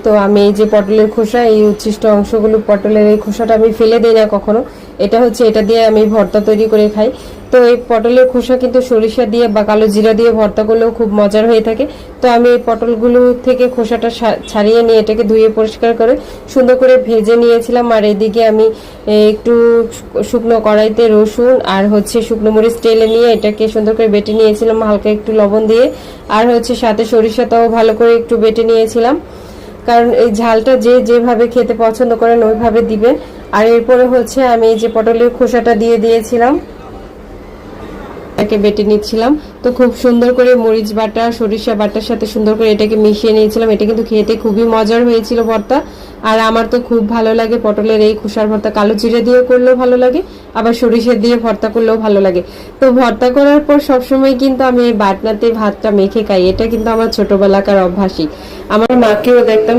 তো আমি এই যে পটলের খোসা, এই উচ্ছিষ্ট অংশগুলো পটলের এই খোসাটা আমি ফেলে দিই না কখনো। এটা হচ্ছে এটা দিয়ে আমি ভর্তা তৈরি করে খাই। তো এই পটলের খোসা কিন্তু সরিষা দিয়ে বা কালো জিরা দিয়ে ভর্তা করলেও খুব মজার হয়ে থাকে। তো আমি এই পটলগুলো থেকে খোসাটা ছাড়িয়ে নিয়ে এটাকে ধুয়ে পরিষ্কার করে সুন্দর করে ভেজে নিয়েছিলাম। আর এদিকে আমি একটু শুকনো কড়াইতে রসুন আর হচ্ছে শুকনো মরিচ তেলে নিয়ে এটাকে সুন্দর করে বেটে নিয়েছিলাম হালকা একটু লবণ দিয়ে। আর হচ্ছে সাথে সরিষাটাও ভালো করে একটু বেটে নিয়েছিলাম, কারণ এই ঝালটা যে যেভাবে খেতে পছন্দ করেন ওইভাবে দিবেন। আর এরপরে হচ্ছে আমি এই যে পটলের খোসাটা দিয়ে দিয়েছিলাম, এটাকে বেটে নিচ্ছিলাম। তো খুব সুন্দর করে মরিচ বাটা সরিষা বাটার সাথে সুন্দর করে এটাকে মিশিয়ে নিয়েছিলাম। এটা কিন্তু খেতে খুবই মজার হয়েছিল ভর্তা। আর আমার তো খুব ভালো লাগে পটলের এই খোসার ভর্তা, কালো জিরে দিয়ে করলেও ভালো লাগে, আবার সরিষা দিয়ে ভর্তা করলেও ভালো লাগে। তো ভর্তা করার পর সবসময় কিন্তু আমি এই বাটনাতে ভাতটা মেখে খাই, এটা কিন্তু আমার ছোটবেলাকার অভ্যাসই। আমার মাকেও দেখতাম